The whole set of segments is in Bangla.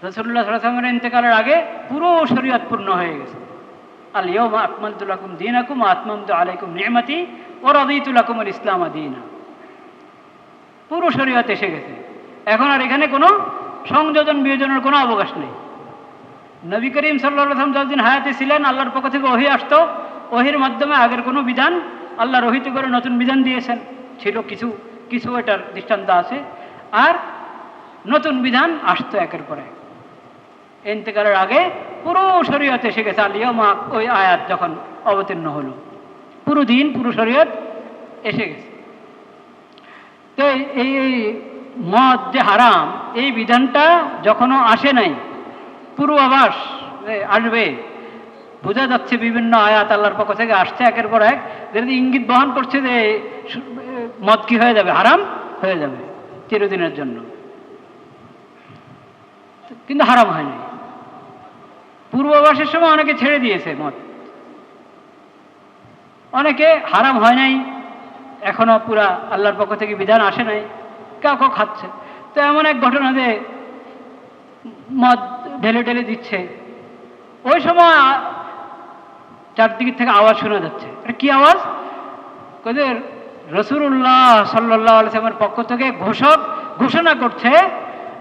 রাসূলুল্লাহ সাল্লাল্লাহু আলাইহি ওয়াসাল্লামের ইন্তেকালের আগে পুরো শরীয়ত পূর্ণ হয়ে গেছে। আল ইয়াউমা আকমালতু লাকুম দীনাকুম ওয়া আতমামতু আলাইকুম নি'মাতি ওয়া রাদিতু লাকুমুল ইসলামা দীনা। পুরো শরীয়ত এসে গেছে। এখন আর এখানে কোনো সংযোজন বিয়োজনের কোনো অবকাশ নেই। নবী করিম সাল্লাল্লাহু আলাইহি ওয়াসাল্লাম যতদিন হায়াতে ছিলেন আল্লাহর পক্ষ থেকে ওহী আসতো, ওহীর মাধ্যমে আগের কোনো বিধান আল্লাহ রহিত করে নতুন বিধান দিয়েছেন, ছিল কিছু কিছু এটার দৃষ্টান্ত আছে, আর নতুন বিধান আসতো একের পর এক। ইন্তেকালের আগে পুরো শরীয়ত এসে গেছে। আল ইয়াউমা ওই আয়াত যখন অবতীর্ণ হলো, পুরো দিন পুরো শরীয়ত এসে গেছে। তো এই মদ যে হারাম, এই বিধানটা যখনও আসে নাই, পূর্বাভাস আসবে, বোঝা যাচ্ছে বিভিন্ন আয়াত আল্লাহর পক্ষ থেকে আসছে একের পর এক, যেটা ইঙ্গিত বহন করছে যে মদ কি হয়ে যাবে, হারাম হয়ে যাবে চিরদিনের জন্য। কিন্তু হারাম হয়নি। পূর্বাভাসের সময় অনেকে ছেড়ে দিয়েছে মদ, অনেকে হারাম হয় নাই, এখনো পুরা আল্লাহর পক্ষ থেকে বিধান আসে নাই, কেউ কেউ খাচ্ছে। তো এমন এক ঘটনা যে মদ ঢেলে ঢেলে দিচ্ছে, ওই সময় চারদিক থেকে আওয়াজ শোনা যাচ্ছে। এটা কি আওয়াজ? ওদের রাসূলুল্লাহ সাল্লাল্লাহু আলাইহি ওয়াসাল্লামের পক্ষ থেকে ঘোষণা করছে,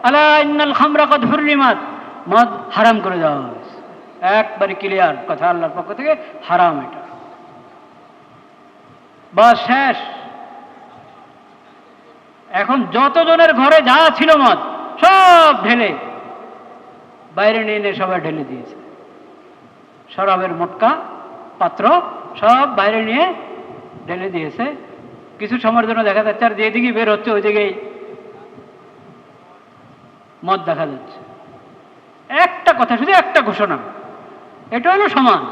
আলা ইন্নাল খামরা কদ হুররিমাত, মদ হারাম করে দেওয়া হয়েছে। একবারে ক্লিয়ার কথা আল্লাহর পক্ষ থেকে, হারাম এটা। বাস শেষ। এখন যতজনের ঘরে যা ছিল মদ সব ঢেলে বাইরে নিয়ে এনে সবাই ঢেলে দিয়েছে। শরাবের মোটকা পাত্র সব বাইরে নিয়ে ঢেলে দিয়েছে। কিছু সময়ের জন্য দেখা যাচ্ছে আর যেদিকে বের হচ্ছে ওই দিকেই মদ দেখা যাচ্ছে। একটা কথা, শুধু একটা ঘোষণা, এটা হলো সমাজ,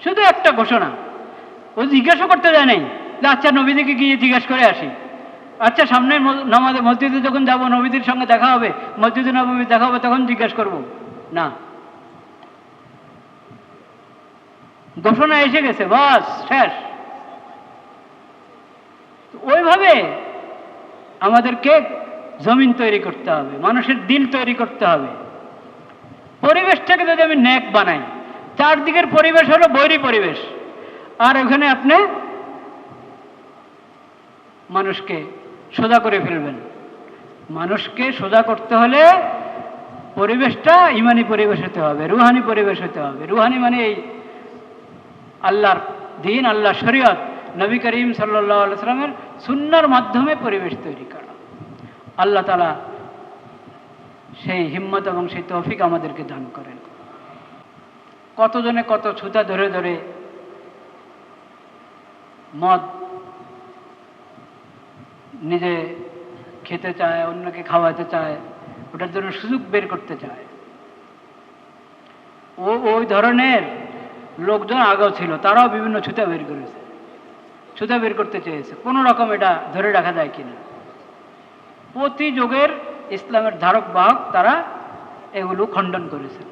শুধু একটা ঘোষণা। ও জিজ্ঞাসা করতে যায় নাই যে আচ্ছা নবীদিকে গিয়ে জিজ্ঞাসা করে আসি, আচ্ছা সামনে নামাজে মসজিদে যখন যাবো নবীদের সঙ্গে দেখা হবে, মসজিদে নববী দেখা হবে, তখন জিজ্ঞাসা করব না। ঘোষণা এসে গেছে, বাস শেষ। ওইভাবে আমাদেরকে জমিন তৈরি করতে হবে, মানুষের দিল তৈরি করতে হবে। পরিবেশটাকে যদি আমি নেক বানাই, চারদিকের পরিবেশ হলো বৈরী পরিবেশ, আর ওখানে আপনি মানুষকে সোজা করে ফেলবেন। মানুষকে সোজা করতে হলে পরিবেশটা ইমানি পরিবেশ হতে হবে, রুহানি পরিবেশ হতে হবে। রুহানি মানে এই আল্লাহর দিন, আল্লাহর শরীয়ত, নবী করিম সাল্লাল্লাহু আলাইহি ওয়াসাল্লামের সুন্নাহর মাধ্যমে পরিবেশ তৈরি করা। আল্লাহ তাআলা সেই হিম্মত এবং সেই তৌফিক আমাদেরকে দান করেন। কতজনে কত ছুতা ধরে ধরে মদ নিজে খেতে চায়, অন্যকে খাওয়াতে চায়, ওটার জন্য সুযোগ বের করতে চায়। ওই ধরনের লোকজন আগেও ছিল, তারাও বিভিন্ন ছুতা বের করেছে, ছুতা বের করতে চেয়েছে কোনো রকম এটা ধরে রাখা যায় কিনা। প্রতি যুগের ইসলামের ধারক বাহক তারা এগুলো খণ্ডন করেছে।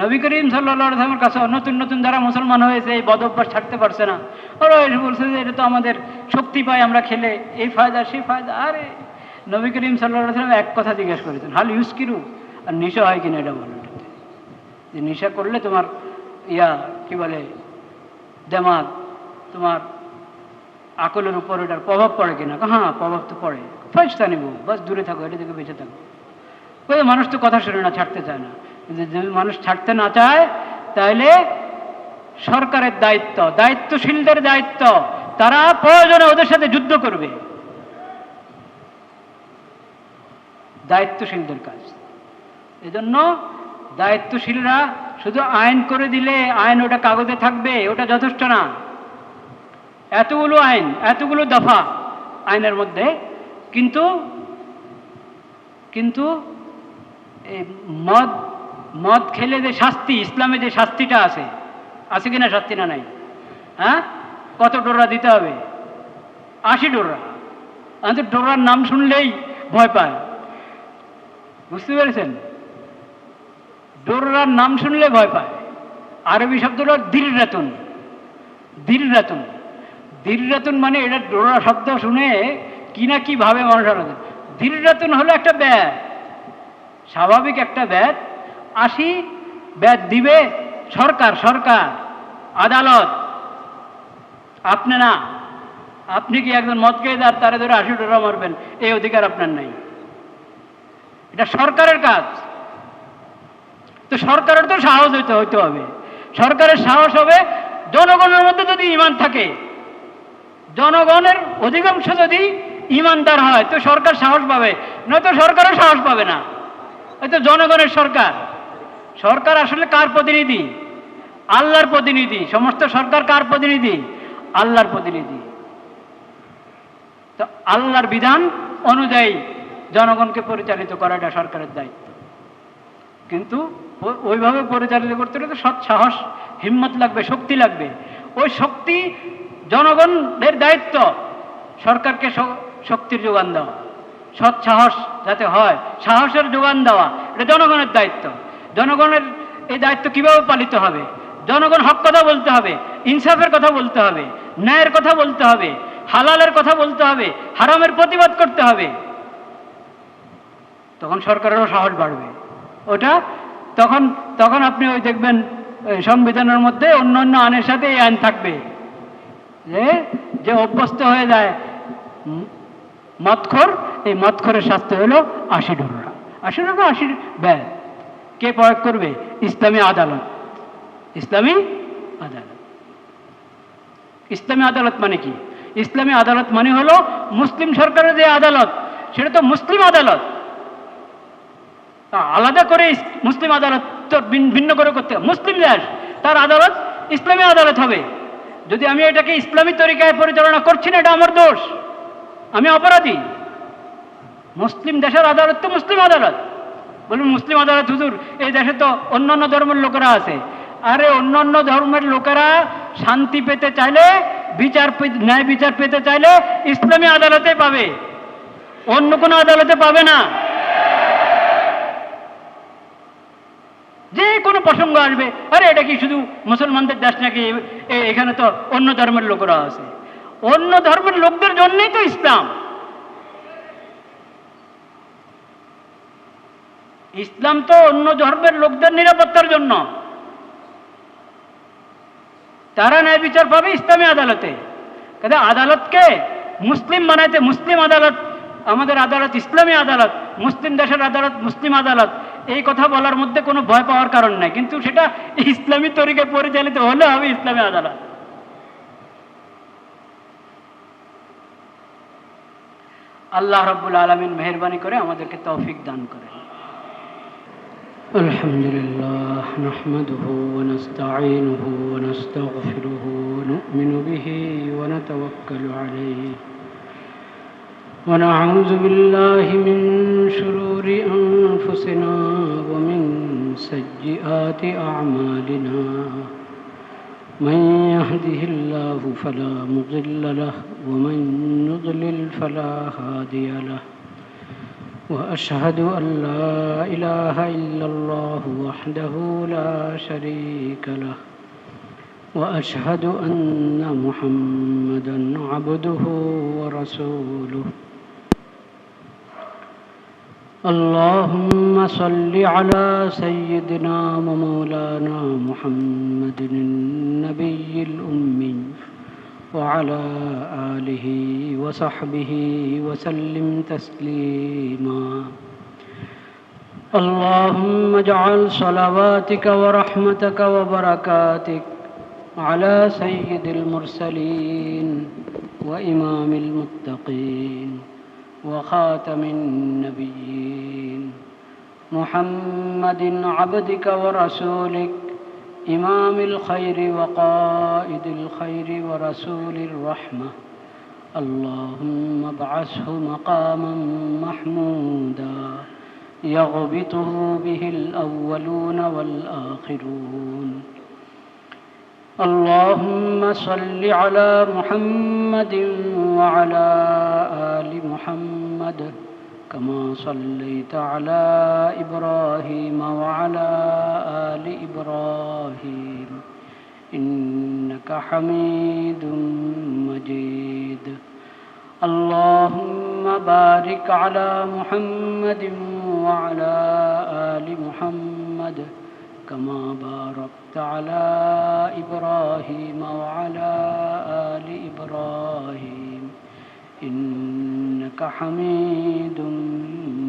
নবী করিম সাল্লাল্লাহু আলাইহি ওয়াসাল্লামের কাছে নতুন নতুন যারা মুসলমান হয়েছে, এই বদ অভ্যাস ছাড়তে পারছে না, ওরা এসে বলছে যে এটা তো আমাদের শক্তি পায় আমরা খেলে, এই ফায়দা সেই ফায়দা। আরে নবী করিম সাল্লাল্লাহু আলাইহি ওয়াসাল্লাম এক কথা জিজ্ঞাসা করেছেন, হাল ইউসকিরু, আর নেশা হয় কিনা এটা বলো, যে নেশা করলে তোমার কি বলে দেমাগ, তোমার আকলের উপর এটার প্রভাব পড়ে কিনা? হ্যাঁ প্রভাব তো পড়ে। ফাইজটা নিব, বাস দূরে থাকো, এটা থেকে বেঁচে থাকো। মানুষ তো কথা শুনে না, ছাড়তে চায় না। যদি মানুষ ছাড়তে না চায় তাহলে সরকারের দায়িত্ব, দায়িত্বশীলদের দায়িত্ব, তারা প্রয়োজনে ওদের সাথে যুদ্ধ করবে, দায়িত্বশীলদের কাজ। এজন্য দায়িত্বশীলরা শুধু আইন করে দিলে আইন ওটা কাগজে থাকবে, ওটা যথেষ্ট না। এতগুলো আইন, এতগুলো দফা আইনের মধ্যে, কিন্তু এই মদ খেলে যে শাস্তি, ইসলামে যে শাস্তিটা আছে কিনা? শাস্তি না নাই? হ্যাঁ, কত ডোরা দিতে হবে? 80 ডোরা। আমাদের ডোরার নাম শুনলেই ভয় পায়, বুঝতে পেরেছেন? ডোরার নাম শুনলে ভয় পায়। আরবি শব্দ হলো দিররাতুন। দিররাতুন, দিররাতুন মানে এটা ডোরা শব্দ শুনে কি না কি ভাবে মানুষ। দিররাতুন হলো একটা ব্যয়, স্বাভাবিক একটা ব্যাট 80 ব্যাট দিবে সরকার, আদালত, আপনি না। আপনি কি একজন মদ খেয়ে তারে ধরে 80 ডোরা মারবেন? এই অধিকার আপনার নাই। এটা সরকারের কাজ। তো সরকারের তো সাহস হইতে হবে। সরকারের সাহস হবে জনগণের মধ্যে যদি ঈমান থাকে, জনগণের অধিকাংশ যদি ঈমানদার হয় তো সরকার সাহস পাবে, নয়তো সরকারও সাহস পাবে না। হয়তো জনগণের সরকার। সরকার আসলে কার প্রতিনিধি? আল্লাহর প্রতিনিধি। সমস্ত সরকার কার প্রতিনিধি? আল্লাহর প্রতিনিধি। তো আল্লাহর বিধান অনুযায়ী জনগণকে পরিচালিত করাটা সরকারের দায়িত্ব। কিন্তু ওইভাবে পরিচালিত করতে হলে তো সৎ সাহস, হিম্মত লাগবে, শক্তি লাগবে। ওই শক্তি জনগণের দায়িত্ব সরকারকে শক্তির যোগান দেওয়া, সৎ সাহস যাতে হয়, সাহসের যোগান দেওয়া, এটা জনগণের দায়িত্ব। জনগণের এই দায়িত্ব কিভাবে পালিত হবে? জনগণ হক কথা বলতে হবে, ইনসাফের কথা বলতে হবে, ন্যায়ের কথা বলতে হবে, হালালের কথা বলতে হবে, হারামের প্রতিবাদ করতে হবে। তখন সরকারেরও সাহস বাড়বে। ওটা তখন আপনি ওই দেখবেন সংবিধানের মধ্যে অন্য আইনের সাথে এই আইন থাকবে যে অভ্যস্ত হয়ে যায় মদখোর, এই মদখোরের শাস্তি হলো 80 ডোরা। 80 ব্যয় কে প্রয়োগ করবে? ইসলামী আদালত। ইসলামী আদালত। ইসলামী আদালত মানে কি? ইসলামী আদালত মানে হলো মুসলিম সরকারের যে আদালত, সেটা তো মুসলিম আদালত। আলাদা করে মুসলিম আদালত তো ভিন্ন করে করতে হবে। মুসলিম দেশ, তার আদালত ইসলামী আদালত হবে। যদি আমি এটাকে ইসলামী তরিকায় পরিচালনা করছি না, এটা আমার দোষ, আমি অপরাধী। মুসলিম দেশের আদালত তো মুসলিম আদালত। বলুন মুসলিম আদালত হুজুর, এই দেশে তো অন্যান্য ধর্মের লোকেরা আছে। আরে অন্যান্য ধর্মের লোকেরা শান্তি পেতে চাইলে, ন্যায় বিচার পেতে চাইলে ইসলামী আদালতে পাবে, অন্য কোনো আদালতে পাবে না। যে কোনো প্রসঙ্গ আসবে, আরে এটা কি শুধু মুসলমানদের দেশ নাকি? এখানে তো অন্য ধর্মের লোকেরা আছে। অন্য ধর্মের লোকদের জন্যই তো ইসলাম। ইসলাম তো অন্য ধর্মের লোকদের নিরাপত্তার জন্য। তারা ন্যায় বিচার পাবে ইসলামী আদালতে। কাজে আদালতকে মুসলিম বানাইতে, মুসলিম আদালত, আমাদের আদালত ইসলামী আদালত, মুসলিম দেশের আদালত মুসলিম আদালত, এই কথা বলার মধ্যে কোনো ভয় পাওয়ার কারণ নাই। কিন্তু সেটা ইসলামী তরিকায় পরিচালিত হলে হবে ইসলামী আদালত। আল্লাহ রাব্বুল আলামিন মেহেরবানি করে আমাদেরকে তৌফিক দান করেন। আলহামদুলিল্লাহ নাহমাদুহু ওয়া নাস্তাঈনুহু ওয়া নাস্তাগফিরুহু ওয়া নু'মিনু বিহি ওয়া নাতাওয়াক্কালু আলাইহি ওয়া না'উযু বিল্লাহি মিন শুরুরি আনফুসিনা ওয়া মিন সাইয়্যিআতি আ'মালিনা মান ইয়াহদিহিল্লাহু ফালা মুদিল্লা লাহু ওয়া মান ইউদ্লিল ফালা হাদিয়া লাহু وأشهد أن لا إله إلا الله وحده لا شريك له وأشهد أن محمدا عبده ورسوله اللهم صل على سيدنا ومولانا محمد النبي الأمي وعلى آله وصحبه وسلم تسليما اللهم اجعل صلواتك ورحمتك وبركاتك على سيد المرسلين وإمام المتقين وخاتم النبيين محمد عبدك ورسولك إمام الخير وقائد الخير ورسول الرحمة اللهم ابعثه مقاما محمودا يغبطه به الأولون والآخرون اللهم صل على محمد وعلى آل محمد كما صليت على إبراهيم وعلى آل إبراهيم إنك حميد مجيد اللهم بارك على محمد وعلى آل محمد كما باركت على إبراهيم وعلى آل إبراهيم إنك حميد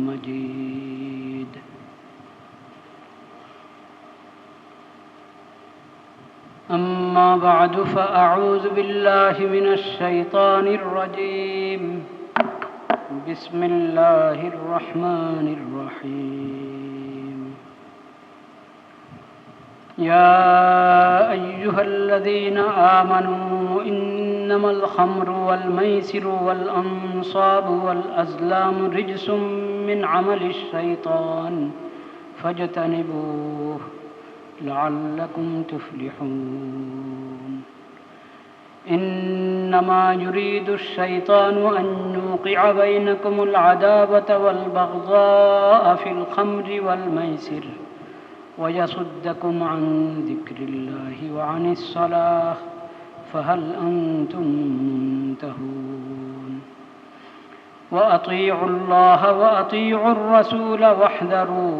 مجيد. أما بعد فأعوذ بالله من الشيطان الرجيم. بسم الله الرحمن الرحيم. يا أيها الذين آمنوا إنما الخمر والميسر والأنصاب والأزلام رجس من عمل الشيطان فاجتنبوه لعلكم تفلحون. إنما يريد الشيطان أن يوقع بينكم العداوة والبغضاء في الخمر والميسر ويصدكم عن ذكر الله وعن الصلاة فهل أنتم منتهون. وأطيعوا الله وأطيعوا الرسول واحذروا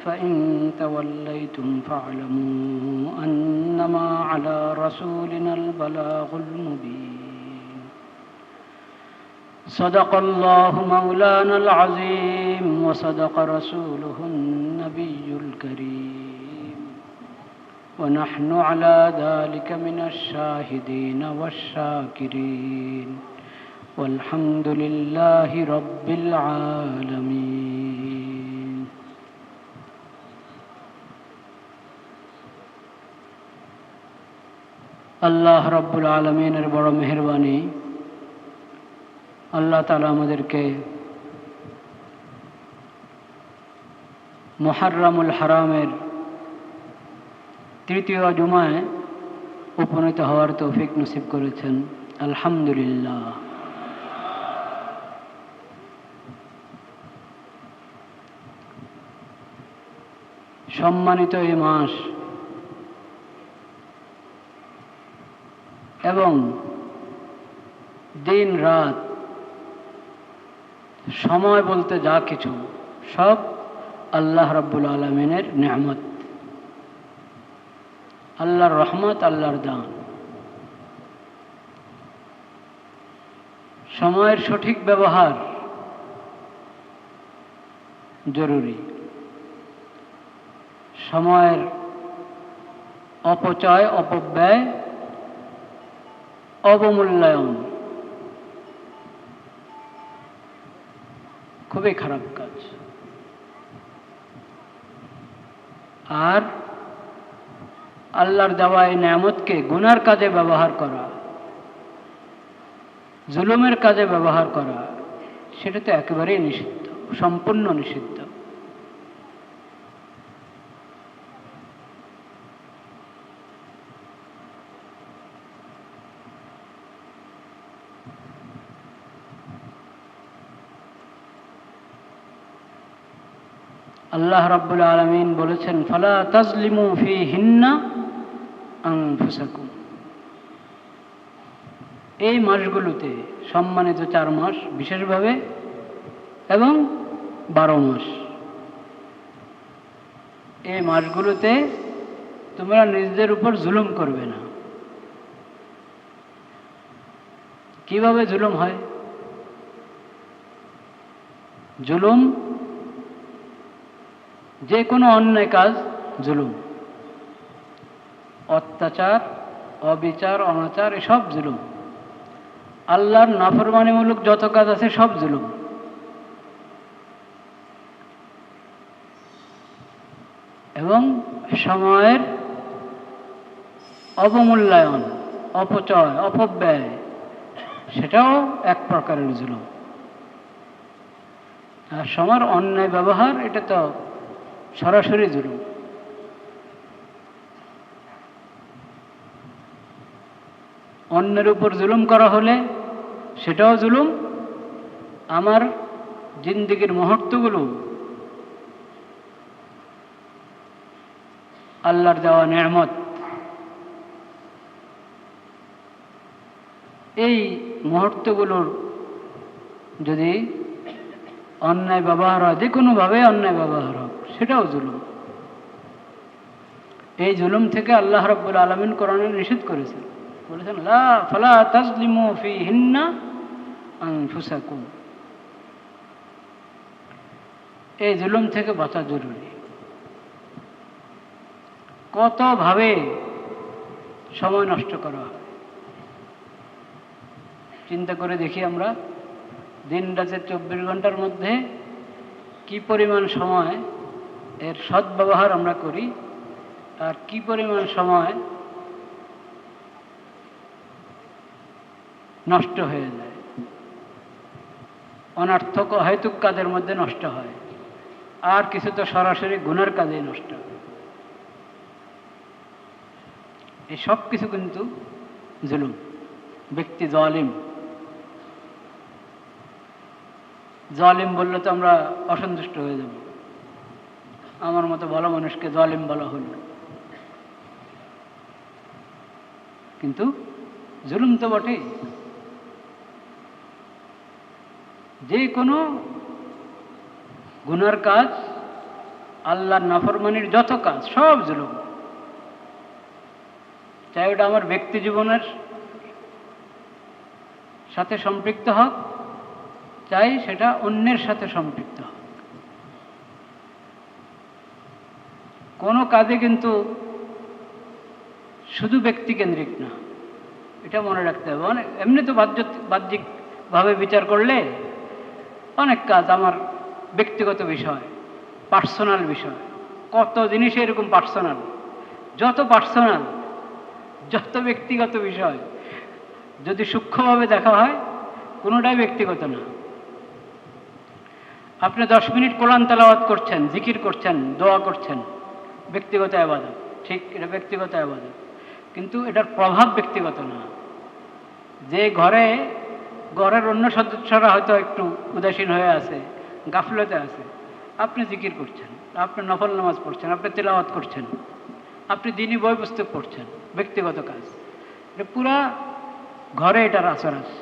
فإن توليتم فاعلموا أنما على رسولنا البلاغ المبين. صدق الله مولانا العظيم وصدق رسوله النبي الكريم ونحن على ذلك من الشاهدين والشاكرين والحمد لله رب العالمين. আল্লাহ রব্বুল আলমিনের বড় মেহেরবানি, আল্লাহ তাআলা আমাদেরকে মুহররমুল হারামের তৃতীয় জুমায় উপনীত হওয়ার তৌফিক নসিব করেছেন, আলহামদুলিল্লাহ। সম্মানিত এই মাস এবং দিন রাত সময় বলতে যা কিছু সব আল্লাহ রাব্বুল আলামিনের নেয়ামত, আল্লাহর রহমত, আল্লাহর দান। সময়ের সঠিক ব্যবহার জরুরি। সময়ের অপচয়, অপব্যয়, অবমূল্যায়ন খুবই খারাপ কাজ। আর আল্লাহর দেওয়া এই নেয়ামতকে গুনার কাজে ব্যবহার করা, জুলুমের কাজে ব্যবহার করা, সেটা তো একেবারেই নিষিদ্ধ, সম্পূর্ণ নিষিদ্ধ। আল্লাহ রাব্বুল আলামিন বলেছেন, ফালা তাজলিমু ফীহিন্না আনফুসাকুম। এই মাসগুলোতে, সম্মানিত 4 মাস বিশেষভাবে এবং 12 মাস, এই মাসগুলোতে তোমরা নিজেদের উপর জুলুম করবে না। কিভাবে জুলুম হয়? জুলুম, যে কোনো অন্যায় কাজ জুলুম, অত্যাচার, অবিচার, অনাচার, এসব জুলুম। আল্লাহর নাফরমানিমূলক যত কাজ আছে সব জুলুম। এবং সময়ের অবমূল্যায়ন, অপচয়, অপব্যয়, সেটাও এক প্রকারের জুলুম। আর সময়ের অন্যায় ব্যবহার, এটা তো সরাসরি জুলুম। অন্যের উপর জুলুম করা হলে সেটাও জুলুম। আমার জিন্দেগির মুহূর্তগুলো আল্লাহর দেওয়া নেয়ামত, এই মুহূর্তগুলোর যদি অন্যায় ব্যবহার হয়, যে কোনোভাবে অন্যায় ব্যবহার হোক, সেটাও জুলুম। এই জুলুম থেকে আল্লাহ রাব্বুল আলামিন কোরআনে নিষেধ করেছেন, বলেছেন লা ফালা তাজলিমু ফীহিন্না আনফুসাকুম। এই জুলুম থেকে বাঁচা জরুরি। কতভাবে সময় নষ্ট করা হয় চিন্তা করে দেখি আমরা। দিন রাতে 24 ঘন্টার মধ্যে কি পরিমাণ সময় এর সদ্ব্যবহার আমরা করি, আর কি পরিমাণ সময় নষ্ট হয়ে যায়, অনর্থক অহেতুক কাজের মধ্যে নষ্ট হয়, আর কিছু তো সরাসরি গুনার কাজেই নষ্ট হয়। এই সব কিছু কিন্তু জুলুম। ব্যক্তি জালিম, জালিম বললে তো আমরা অসন্তুষ্ট হয়ে যাব, আমার মতো ভালো মানুষকে জালিম বলা হলো, কিন্তু জুলুম তো বটেই। যে কোনো গুনার কাজ, আল্লাহর নাফরমানির যত কাজ, সব জুলুম। চাই ওটা আমার ব্যক্তি জীবনের সাথে সম্পৃক্ত হোক, চাই সেটা অন্যের সাথে সম্পৃক্ত হোক। কোনো কাজে কিন্তু শুধু ব্যক্তিকেন্দ্রিক না, এটা মনে রাখতে হবে। অনেক এমনি তো বাহ্যিকভাবে বিচার করলে অনেক কাজ আমার ব্যক্তিগত বিষয়, পার্সোনাল বিষয়। কত জিনিস এরকম পার্সোনাল, যত ব্যক্তিগত বিষয় যদি সূক্ষ্মভাবে দেখা হয়, কোনোটাই ব্যক্তিগত না। আপনি 10 মিনিট কোরআন তেলাওয়াত করছেন, জিকির করছেন, দোয়া করছেন, ব্যক্তিগত ইবাদত, ঠিক, এটা ব্যক্তিগত ইবাদত, কিন্তু এটার প্রভাব ব্যক্তিগত না। যে ঘরের অন্য সদস্যরা হয়তো একটু উদাসীন হয়ে আছে, গাফলতে আছে, আপনি জিকির করছেন, আপনি নফল নামাজ পড়ছেন, আপনি তেলাওয়াত করছেন, আপনি দিনী বই পুস্তক পড়ছেন, ব্যক্তিগত কাজ। এটা পুরা ঘরে এটার আসর আছে,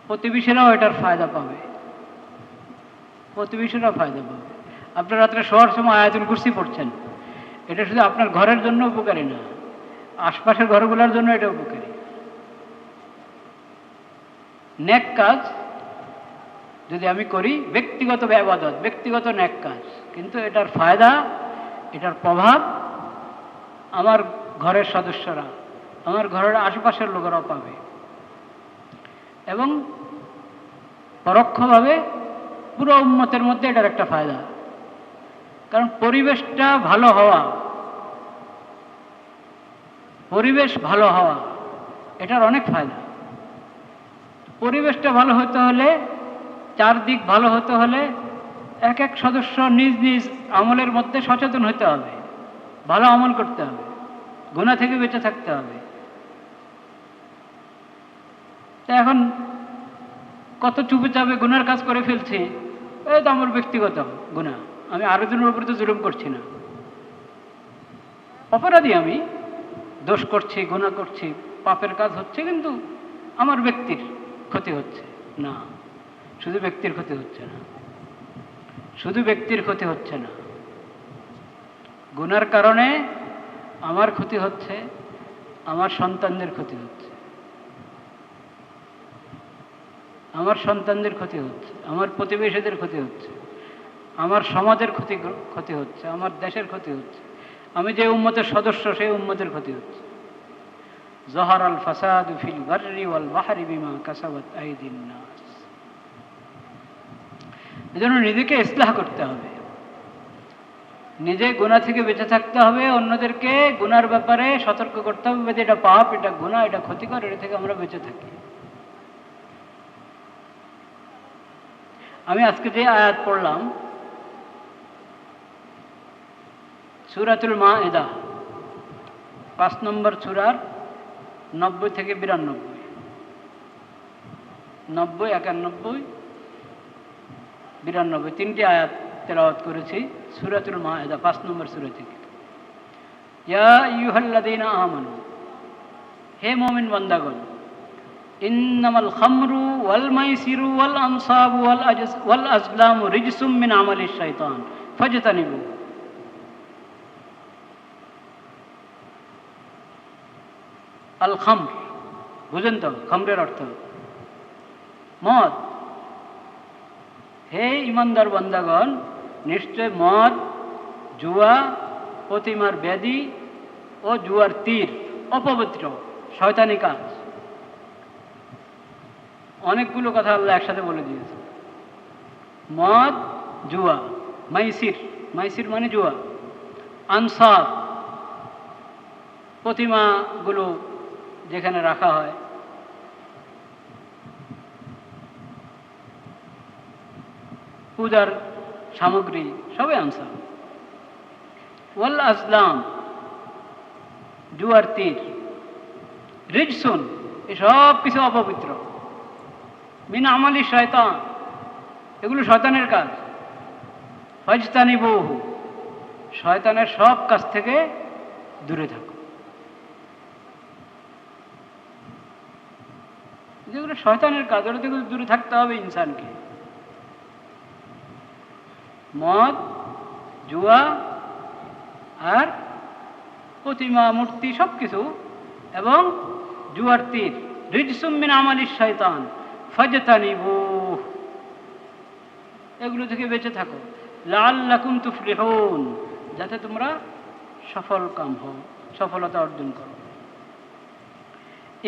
প্রতিবেশীরাও এটার ফায়দা পাবে, আপনি রাত্রে শোয়ার সময় আয়াতুল কুরসি পড়ছেন, এটা শুধু আপনার ঘরের জন্য উপকারী না, আশপাশের ঘরগুলোর জন্য এটা উপকারী। নেক কাজ যদি আমি করি, ব্যক্তিগত ইবাদত, ব্যক্তিগত নেক কাজ, কিন্তু এটার ফায়দা, এটার প্রভাব আমার ঘরের সদস্যরা, আমার ঘরের আশেপাশের লোকেরাও পাবে, এবং পরোক্ষভাবে পুরো উম্মতের মধ্যে এটার একটা ফায়দা। কারণ পরিবেশটা ভালো হওয়া, এটার অনেক ফায়দা। পরিবেশটা ভালো হতে হলে, চারদিক ভালো হতে হলে, এক এক সদস্য নিজ নিজ আমলের মধ্যে সচেতন হতে হবে, ভালো আমল করতে হবে, গুনাহ থেকে বেঁচে থাকতে হবে। তা এখন কত চুপে চাপে গুনার কাজ করে ফেলছি, এই তো আমার ব্যক্তিগত গুনাহ, আমি আরেকজনের উপরে তো জুলুম করছি না, অপরাধী, আমি দোষ করছি, গুনাহ করছি, পাপের কাজ হচ্ছে, কিন্তু আমার ব্যক্তির ক্ষতি হচ্ছে না। শুধু ব্যক্তির ক্ষতি হচ্ছে না, গুনার কারণে আমার ক্ষতি হচ্ছে, আমার সন্তানদের ক্ষতি হচ্ছে, আমার প্রতিবেশীদের ক্ষতি হচ্ছে, আমার সমাজের ক্ষতি হচ্ছে, আমার দেশের ক্ষতি হচ্ছে, আমি যে উম্মতের সদস্য সেই উম্মতের ক্ষতি হচ্ছে। যহারাল ফাসাদু ফিল বাররি ওয়াল বাহরি বিমা কাসাবাত আইদিন নাস। এজন্য নিজেকে ইসলাহ করতে হবে, নিজে গুনাহ থেকে বেঁচে থাকতে হবে, অন্যদেরকে গুনার ব্যাপারে সতর্ক করতে হবে যে এটা পাপ, এটা গুনাহ, এটা ক্ষতিকর, এটা থেকে আমরা বেঁচে থাকি। আমি আজকে যে আয়াত পড়লাম, সূরাতুল মাইদা 5 নম্বর সূরার 90 থেকে 92, 90, 91, 92 তিনটি আয়াত তেলাওয়াত করেছি সূরাতুল মাইদা 5 নম্বর সূরা থেকে। ইয়া আইয়ুহাল্লাযীনা আমানু, হে মুমিন বান্দাগণ, ইন্নামাল খামরু ওয়াল মাইসিরু ওয়াল আনসাবু ওয়াল আজলামু রিজসুম মিন আমালিশ শাইতান ফাজতানিবু। আল খামর বুঝেন তো? খামরের অর্থ মদ। হে ইমানদার বান্দাগণ, নিশ্চয় মদ, জুয়া, প্রতিমার ব্যাধি ও জুয়ার তীর অপবিত্র, শয়তানি কাজ। অনেকগুলো কথা আল্লাহ একসাথে বলে দিয়েছে। মদ, জুয়া, মাইসির, মাইসির মানে জুয়া, আনসাব প্রতিমাগুলো যেখানে রাখা হয়, পূজার সামগ্রী সবই আনসাব। ওয়াল আজলাম জুয়ার তীর, রিজসুন এসব কিছু অপবিত্র, মিন আমালি শয়তান এগুলো শয়তানের কাজ। ফাজতানিবুহু শয়তানের সব কাজ থেকে দূরে থাকো। যেগুলো শয়তানের কাজ ওটা থেকে দূরে থাকতে হবে ইনসানকে। মদ, জুয়া আর প্রতিমা, মূর্তি সব কিছু, এবং জুয়ার তীর, রিজসুম মিন আমালিশ শয়তান ফাজতানিবুহু এগুলো থেকে বেঁচে থাকো। লাআল্লাকুম তুফলিহুন যাতে তোমরা সফল কাম হও, সফলতা অর্জন করো।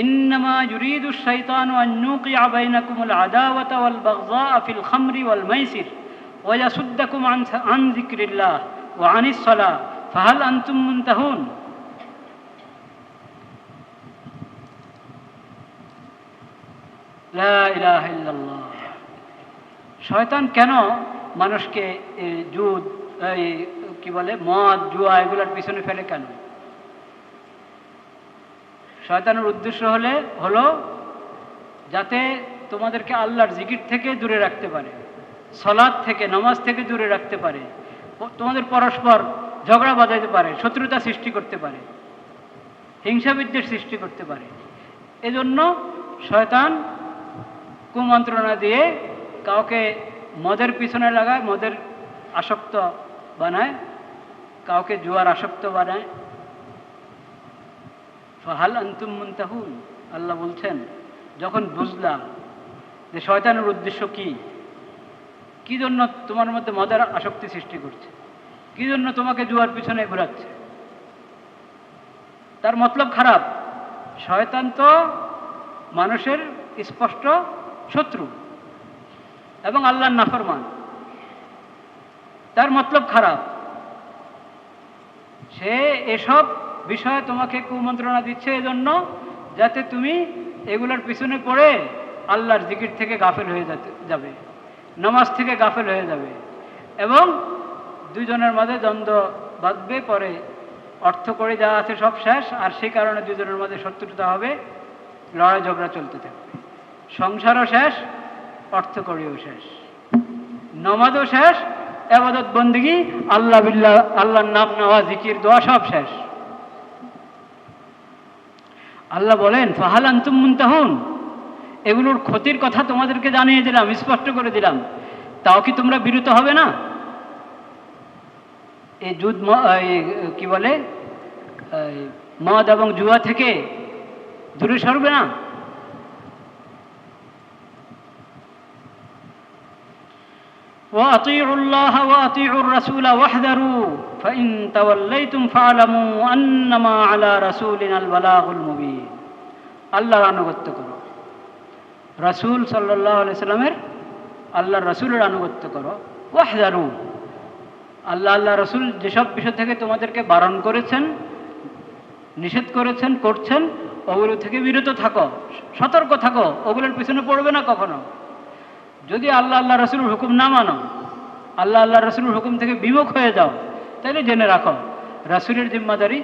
ইন্নামা ইউরিদু শাইতানু আন ইউকিআ বাইনাকুমুল আদাওয়াতা ওয়াল বাগযাআ ফিল খামরি ওয়াল মাইসির ওয়া ইয়াসুদ্দাকুম আন যিকরিল্লাহ ওয়া আনিস সালাহ ফাহাল আনতুম মুনতাহুন। লা ইলাহা ইল্লাল্লাহ। শয়তান কেন মানুষকে জুদ, কি বলে, মদ, জুয়া এগুলোর পিছনে ফেলে কেন? শয়তানের উদ্দেশ্য হলো যাতে তোমাদেরকে আল্লাহর জিকির থেকে দূরে রাখতে পারে, সালাত থেকে, নামাজ থেকে দূরে রাখতে পারে, তোমাদের পরস্পর ঝগড়া বাজাইতে পারে, শত্রুতা সৃষ্টি করতে পারে, হিংসা বিদ্বেষ সৃষ্টি করতে পারে। এজন্য শয়তান কুমন্ত্রণা দিয়ে কাউকে মদের পিছনে লাগায়, মদের আসক্ত বানায়, কাউকে জুয়ার আসক্ত বানায়। ফাহাল আনতুম মুনতাহুন আল্লাহ বলছেন, যখন বুঝলাম যে শয়তানের উদ্দেশ্য কি জন্য তোমার মধ্যে মদের আসক্তি সৃষ্টি করছে, কি জন্য তোমাকে জুয়ার পিছনে ঘোরাচ্ছে, তার মতলব খারাপ। শয়তান তো মানুষের স্পষ্ট শত্রু এবং আল্লাহর নাফরমান, তার মতলব খারাপ। সে এসব বিষয়ে তোমাকে কুমন্ত্রণা দিচ্ছে এজন্য যাতে তুমি এগুলোর পিছনে পড়ে আল্লাহর জিকির থেকে গাফেল হয়ে যাবে, নামাজ থেকে গাফেল হয়ে যাবে, এবং দুজনের মাঝে দ্বন্দ্ব বাঁধবে, পরে অর্থ করে যা আছে সব শেষ, আর সেই কারণে দুজনের মাঝে শত্রুতা হবে, লড়াই ঝগড়া চলতে থাকবে, সংসারও শেষ, অর্থ করেও শেষ, নামাজও শেষ, ইবাদত বন্দেগী, আল্লাহ বিল্লাহ, আল্লাহর নাম নেওয়া, জিকির, দোয়া সব শেষ। আল্লাহ বলেন ফাহাল আনতুম মুনতাহুন এগুলোর ক্ষতির কথা তোমাদেরকে জানিয়ে দিলাম, স্পষ্ট করে দিলাম, তাও কি তোমরা বিরত হবে না? এই যুদ্ধ, কি বলে, মদ এবং জুয়া থেকে দূরে সরবে না? وأطيعوا الله وأطيعوا الرسول واحذروا فإن توليتم فاعلموا أنما على رسولنا البلاغ المبين। আল্লাহর আনুগত্য করো, রাসূল সাল্লাল্লাহু আলাইহি সাল্লামের, আল্লাহর রাসূলের আনুগত্য করো। ওয়াহযারু আল্লাহ রাসূল যেসব বিষয় থেকে তোমাদেরকে বারণ করেছেন, নিষেধ করেছেন, করছেন, ওগুলো থেকে বিরত থাকো, সতর্ক থাকো, ওগুলোর পিছনে পড়বে না কখনো। যদি আল্লাহ রাসূলের হুকুম না মানো, আল্লাহ রাসূলের হুকুম থেকে বিমুখ হয়ে যাও, তাহলে জেনে রাখো রাসূলের জিম্মাদারি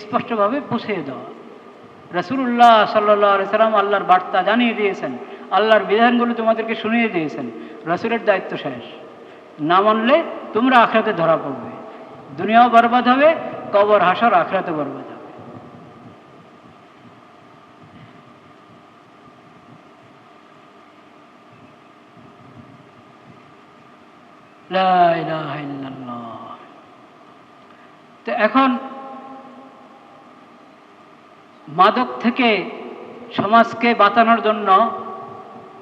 স্পষ্টভাবে পৌঁছিয়ে দাও। রাসূলুল্লাহ সাল্লাল্লাহু আলাইহি সাল্লাম আল্লাহর বার্তা জানিয়ে দিয়েছেন, আল্লাহর বিধানগুলো তোমাদেরকে শুনিয়ে দিয়েছেন, রাসূলের দায়িত্ব শেষ। না মানলে তোমরা আখিরাতে ধরা পড়বে, দুনিয়াও বরবাদ হবে, কবর হাসর আখিরাতে বরবাদ হবে। লা ইলাহা ইল্লাল্লাহ। তো এখন মাদক থেকে সমাজকে বাঁচানোর জন্য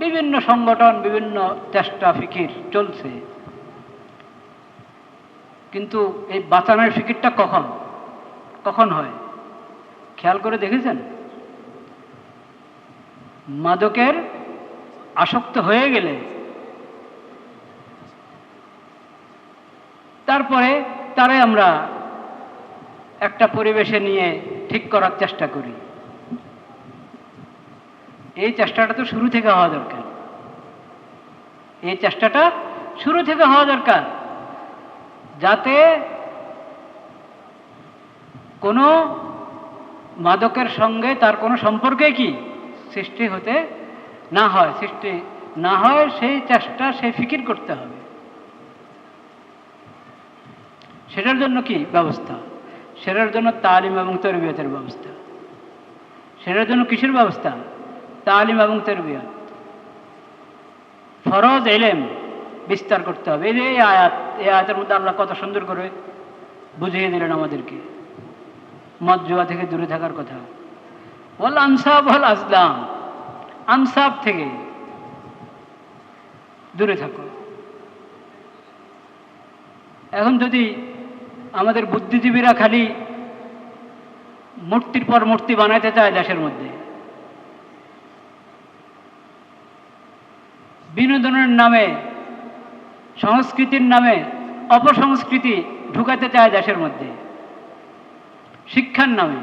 বিভিন্ন সংগঠন, বিভিন্ন চেষ্টা ফিকির চলছে, কিন্তু এই বাঁচানোর ফিকিরটা কখন কখন হয় খেয়াল করে দেখেছেন? মাদকের আসক্ত হয়ে গেলে তারপরে তারে আমরা একটা পরিবেশে নিয়ে ঠিক করার চেষ্টা করি। এই চেষ্টাটা তো শুরু থেকে হওয়া দরকার। এই চেষ্টাটা শুরু থেকে হওয়া দরকার, যাতে কোনো মাদকের সঙ্গে তার কোনো সম্পর্কে কি সৃষ্টি হতে না হয়, সৃষ্টি না হয় সেই চেষ্টা, সেই ফিকির করতে হবে। সেটার জন্য কি ব্যবস্থা? সেটার জন্য তালিম এবং তরবিয়তের ব্যবস্থা। সেটার জন্য কিসের ব্যবস্থা? তালিম এবং তরবিয়ত, ফরজ ইলম বিস্তার করতে হবে। এই যে এই আয়াতের মধ্যে আল্লাহ কত সুন্দর করে বুঝিয়ে দিলেন আমাদেরকে মদ জুয়া থেকে দূরে থাকার কথা। ওয়াল আনসাব ওয়াল আজলাম, আনসাব থেকে দূরে থাকো। এখন যদি আমাদের বুদ্ধিজীবীরা খালি মূর্তির পর মূর্তি বানাইতে চায় দেশের মধ্যে, বিনোদনের নামে, সংস্কৃতির নামে অপসংস্কৃতি ঢুকাতে চায় দেশের মধ্যে, শিক্ষার নামে,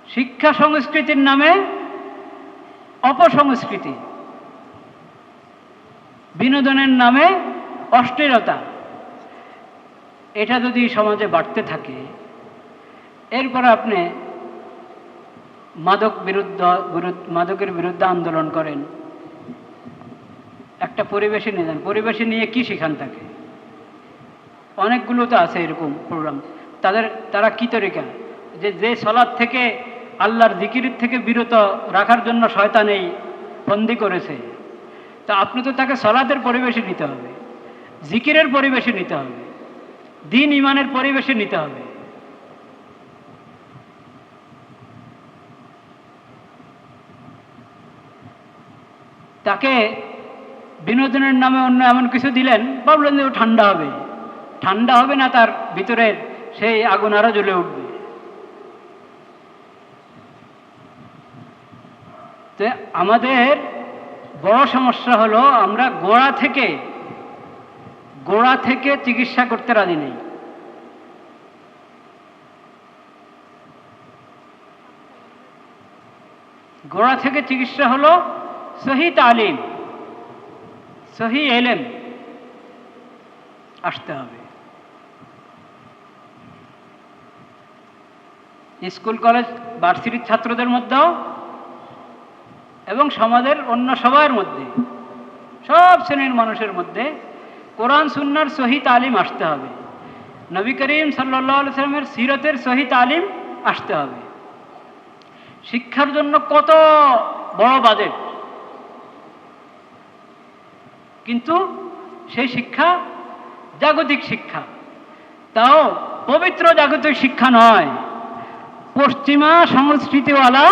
শিক্ষা সংস্কৃতির নামে অপসংস্কৃতি, বিনোদনের নামে অশ্লীলতা, এটা যদি সমাজে বাড়তে থাকে, এরপর আপনি মাদকের বিরুদ্ধে আন্দোলন করেন, একটা পরিবেশে নিয়ে যান, পরিবেশে নিয়ে কি শিখান তাকে? অনেকগুলো তো আছে এরকম প্রোগ্রাম। তারা কি তরিকা, যে সলাৎ থেকে, আল্লাহর জিকিরের থেকে বিরত রাখার জন্য শয়তান এই বন্দি করেছে, তা আপনি তো তাকে সলাতের পরিবেশে নিতে হবে, জিকিরের পরিবেশে নিতে হবে, দ্বীন ইমানের পরিবেশে নিতে হবে। তাকে বিনোদনের নামে অন্য এমন কিছু দিলেন, ভাবলেন যে ও ঠান্ডা হবে। ঠান্ডা হবে না, তার ভিতরের সেই আগুন আরো জ্বলে উঠবে। তো আমাদের বড় সমস্যা হলো আমরা গোড়া থেকে চিকিৎসা করতে রাজি নেই। গোড়া থেকে চিকিৎসা হলো সহি তালিম, সহি এলেম আসতে হবে। স্কুল কলেজ ভার্সিটির ছাত্রদের মধ্যেও এবং সমাজের অন্য সবার মধ্যে, সব শ্রেণীর মানুষের মধ্যে কোরআন সুন্নাহর সহি তালিম আসতে হবে। নবী করিম সাল্লাল্লাহু আলাইহি সাল্লামের সিরতের সহি তালিম আসতে হবে। শিক্ষার জন্য কত বড় বাজেট, কিন্তু সেই শিক্ষা জাগতিক শিক্ষা, তাও পবিত্র জাগতিক শিক্ষা নয়, পশ্চিমা সংস্কৃতিওয়ালা,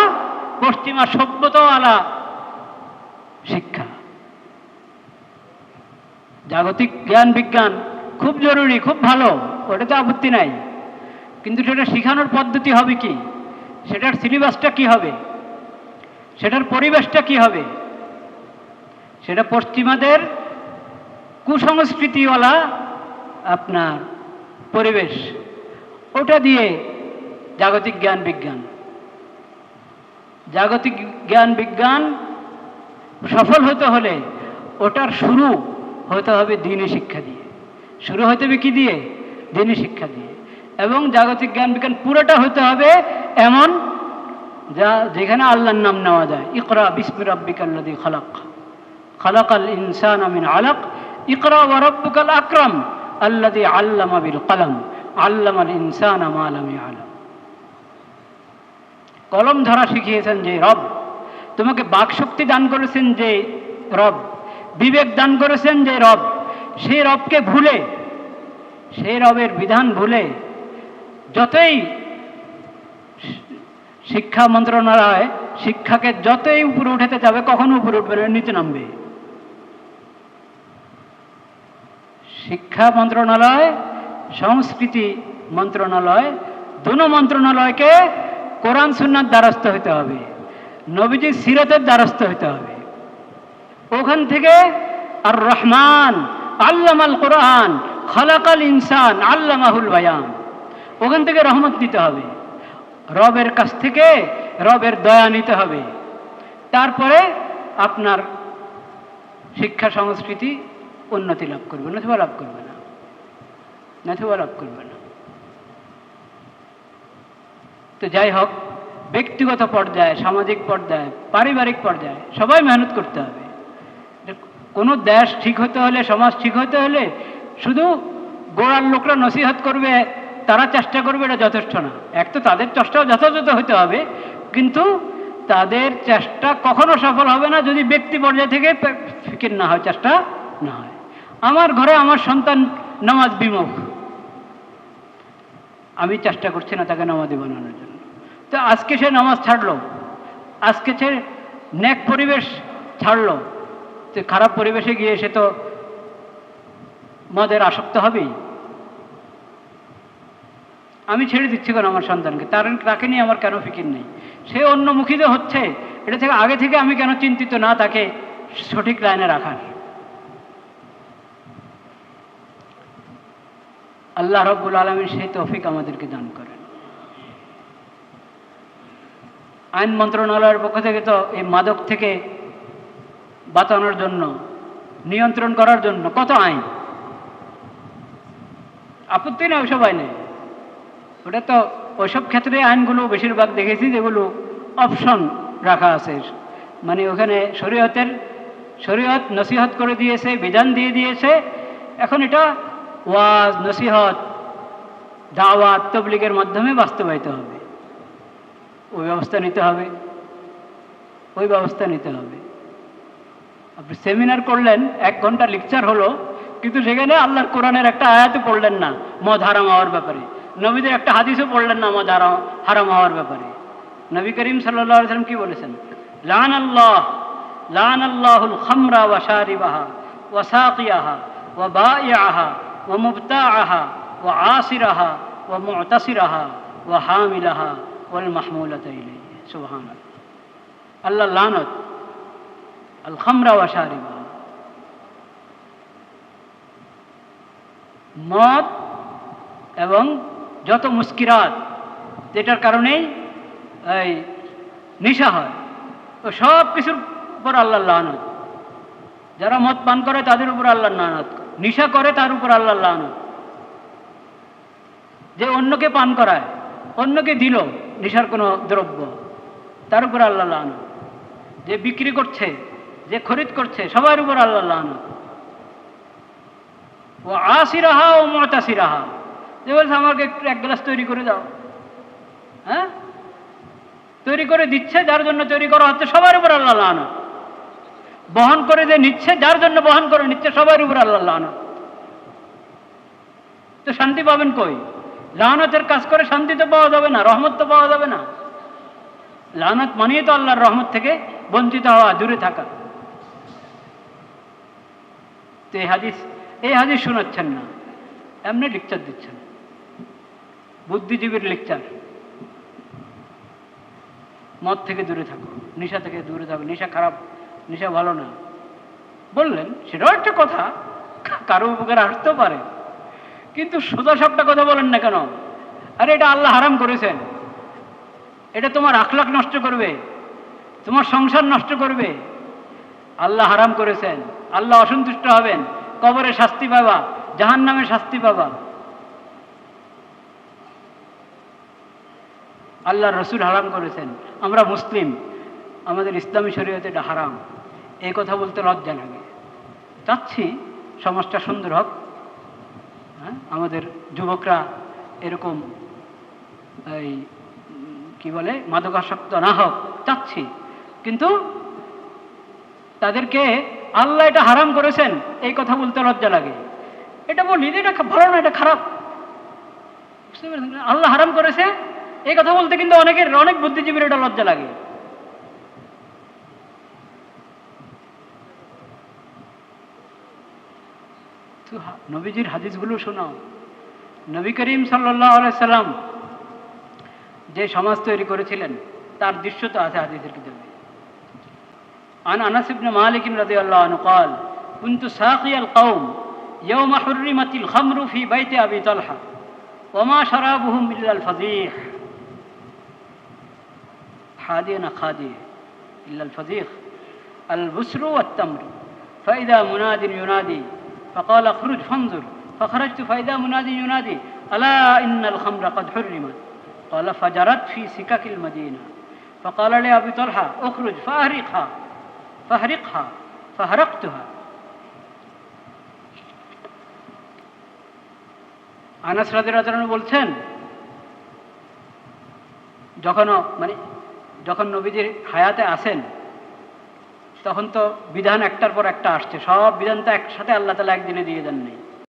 পশ্চিমা সভ্যতাওয়ালা শিক্ষা। জাগতিক জ্ঞান বিজ্ঞান খুব জরুরি, খুব ভালো, ওটাতে আপত্তি নাই, কিন্তু সেটা শেখানোর পদ্ধতি হবে কি, সেটার সিলেবাসটা কি হবে, সেটার পরিবেশটা কি হবে, সেটা পশ্চিমাদের কুসংস্কৃতিওয়ালা আপনার পরিবেশ, ওটা দিয়ে জাগতিক জ্ঞান বিজ্ঞান, জাগতিক জ্ঞান বিজ্ঞান সফল হতে হলে ওটার শুরু হতে হবে দ্বীনি শিক্ষা দিয়ে, শুরু হতে হবে কি দিয়ে? দ্বীনি শিক্ষা দিয়ে। এবং জাগতিক জ্ঞান বিজ্ঞান পুরোটা হতে হবে এমন যেখানে আল্লাহর নাম নেওয়া যায়। ইকরা বিসমি রাব্বিকাল্লাযী খালাক, খালাকাল ইনসানা মিন আলাক, ইকরা ওয়া রাব্বুকাল আকরাম আল্লাযী আল্লামা বিল কলম, আল্লামাল ইনসানা মা লাম ইয়ালাম। কলম ধরা শিখিয়েছেন যে রব, তোমাকে বাকশক্তি দান করেছেন যে রব, বিবেক দান করেছেন যে রব, সেই রবকে ভুলে, সেই রবের বিধান ভুলে যতই শিক্ষা মন্ত্রণালয় শিক্ষাকে যতই উপরে উঠাতে যাবে, কখনো উপরে উঠবে না, নিচে নামবে। শিক্ষা মন্ত্রণালয়, সংস্কৃতি মন্ত্রণালয়, দুনো মন্ত্রণালয়কে কোরআন সুন্নাহর দ্বারস্থ হতে হবে, নবীজির সিরাতের দ্বারস্থ হতে হবে। ওখান থেকে আর রহমান আল্লামাল কোরআন খালাকাল ইনসান আল্লামাহুল বায়ান, ওখান থেকে রহমত নিতে হবে, রবের কাছ থেকে রবের দয়া নিতে হবে। তারপরে আপনার শিক্ষা সংস্কৃতি উন্নতি লাভ করবে, নথিবা লাভ করবে না, নথিবা লাভ করবে না। তো যাই হোক, ব্যক্তিগত পর্যায়ে, সামাজিক পর্যায়ে, পারিবারিক পর্যায়ে সবাই মেহনত করতে হবে। কোনো দেশ ঠিক হতে হলে, সমাজ ঠিক হতে হলে শুধু গোড়ার লোকরা নসিহত করবে, তারা চেষ্টা করবে, এটা যথেষ্ট না। এক তো তাদের চেষ্টাও যথাযথ হতে হবে, কিন্তু তাদের চেষ্টা কখনো সফল হবে না যদি ব্যক্তি পর্যায় থেকে ফিকির না হয়, চেষ্টা না হয়। আমার ঘরে আমার সন্তান নামাজ বিমুখ, আমি চেষ্টা করছি না তাকে নামাজি বানানোর জন্য। তো আজকে সে নামাজ ছাড়লো, আজকে সে নেক পরিবেশ ছাড়লো, তো খারাপ পরিবেশে গিয়ে সে তো মদের আসক্ত হবেই। আমি ছেড়ে দিচ্ছি কেন আমার সন্তানকে? তাকে নিয়ে আমার কেন ফিকির নেই? সে অন্যমুখিত হচ্ছে, এটা থেকে আগে থেকে আমি কেন চিন্তিত না তাকে সঠিক লাইনে রাখার? আল্লাহ রাব্বুল আলামিন সেই তৌফিক আমাদেরকে দান করেন। আইন মন্ত্রণালয়ের পক্ষ থেকে তো এই মাদক থেকে বাঁচানোর জন্য, নিয়ন্ত্রণ করার জন্য কত আইন, আপত্তি নেই ওইসব আইনে। ওটা তো ওইসব ক্ষেত্রে আইনগুলো বেশিরভাগ দেখেছি যেগুলো অপশন রাখা আছে, মানে ওখানে শরীয়ত নসিহত করে দিয়েছে, বিধান দিয়ে দিয়েছে, এখন এটা ওয়াজ, নসিহত, দাওয়াত, তাবলীগের মাধ্যমে বাস্তবায়িত হবে। ওই ব্যবস্থা নিতে হবে, ওই ব্যবস্থা নিতে হবে। আপনি সেমিনার করলেন, 1 ঘন্টা লেকচার হলো, কিন্তু সেখানে আল্লাহর কোরআনের একটা আয়াতও পড়লেন না মদ হারাম হওয়ার ব্যাপারে, নবীদের একটা হাদিসও পড়লেন না মদ হারাম হওয়ার ব্যাপারে। নবী করিম সাল্লাল্লাহু আলাইহি ওয়াসাল্লাম কি বলেছেন? লানাল্লাহুল খামরা ওয়া শারিবাহা ওয়া সাকিয়াহা ওয়া বাইআহা ওয়া মুবতাআহা ওয়া আসিরাহা ওয়া মু'তাসিরাহা ওয়া হামিলাহা ওয়াল মাহমুলাতা ইলাইহি। সুবহানাল্লাহ। আল্লাহ লানত আল খামরা ওয়া শারিবাহা, মদ এবং যত মুস্কিরাত যেটার কারণেই এই নেশা হয়, ও সব কিছুর উপর আল্লাহর লানত। যারা মদ পান করে তাদের উপর আল্লাহর লানত, নেশা করে তার উপর আল্লাহর লানত। যে অন্যকে পান করায়, অন্যকে দিল নেশার কোনো দ্রব্য, তার উপর আল্লাহর লানত। যে বিক্রি করছে, যে খরিদ করছে, সবার উপর আল্লাহর লানত। ও আসিরাহা ও মুতাসিরাহা, যে বলছে আমাকে একটু 1 গ্লাস তৈরি করে দাও, হ্যাঁ, তৈরি করে দিচ্ছে, যার জন্য তৈরি করা হচ্ছে, সবার উপর আল্লাহ লানত। বহন করে যে নিচ্ছে, যার জন্য বহন করে নিচ্ছে, সবার উপর আল্লাহ লানত। তো শান্তি পাবেন কই? লানতের কাজ করে শান্তি তো পাওয়া যাবে না, রহমত তো পাওয়া যাবে না। লানত মানিয়ে তো আল্লাহর রহমত থেকে বঞ্চিত হওয়া, দূরে থাকা। তো এই হাদিস শোনাচ্ছেন না, এমনি লেকচার দিচ্ছেন, বুদ্ধিজীবীর লেকচার। মদ থেকে দূরে থাকো, নেশা থেকে দূরে থাকো, নেশা খারাপ, নেশা ভালো না বললেন, সেটাও একটা কথা, কারো উপকার আসতেও পারে, কিন্তু সোজা সাপটা কথা বলেন না কেন? আরে এটা আল্লাহ হারাম করেছেন, এটা তোমার আখলাক নষ্ট করবে, তোমার সংসার নষ্ট করবে। আল্লাহ হারাম করেছেন, আল্লাহ অসন্তুষ্ট হবেন, কবরে শাস্তি পাবা, জাহান্নামে শাস্তি পাবা। আল্লাহর রসুল হারাম করেছেন, আমরা মুসলিম, আমাদের ইসলামী শরীয়তে এটা হারাম, এই কথা বলতে লজ্জা লাগে। চাচ্ছি সমাজটা সুন্দর হোক, হ্যাঁ, আমাদের যুবকরা এরকম এই কি বলে মাদকাসক্ত না হোক, চাচ্ছি, কিন্তু তাদেরকে আল্লাহ এটা হারাম করেছেন, এই কথা বলতে লজ্জা লাগে। এটা বলি যে এটা ভালো না, এটা খারাপ। বুঝতে পেরেছেন? আল্লাহ হারাম করেছে এই কথা বলতে কিন্তু অনেক বুদ্ধিজীবীর এটা লজ্জা লাগে। নবীজির হাদিসগুলো শোনাও। নবী করিম সাল্লাল্লাহু আলাইহি সাল্লাম যে সমাজ তৈরি করেছিলেন তার দৃশ্য তো আছে হাদিসের কিতাবে। عن أنس بن مالك رضي الله عنه قال كنت ساقي القوم يوم حرمت الخمر في بيت أبي طلحة وما شرابهم إلا الفضيح حادينا خادي إلا الفضيح البسر والتمر فإذا مناد ينادي فقال اخرج فانظر فخرجت فإذا مناد ينادي ألا إن الخمر قد حرمت قال فجرت في سكك المدينة فقال لأبي طلحة اخرج فأهرقها فهرقتها আনাস রাদিয়াল্লাহু আনহু বলছেন যখন নবীজির হায়াতে আসেন তখন তো বিধান একটার পর একটা আসছে, সব বিধান তো একসাথে আল্লাহ তাআলা একদিনে দিয়ে দেন নাই।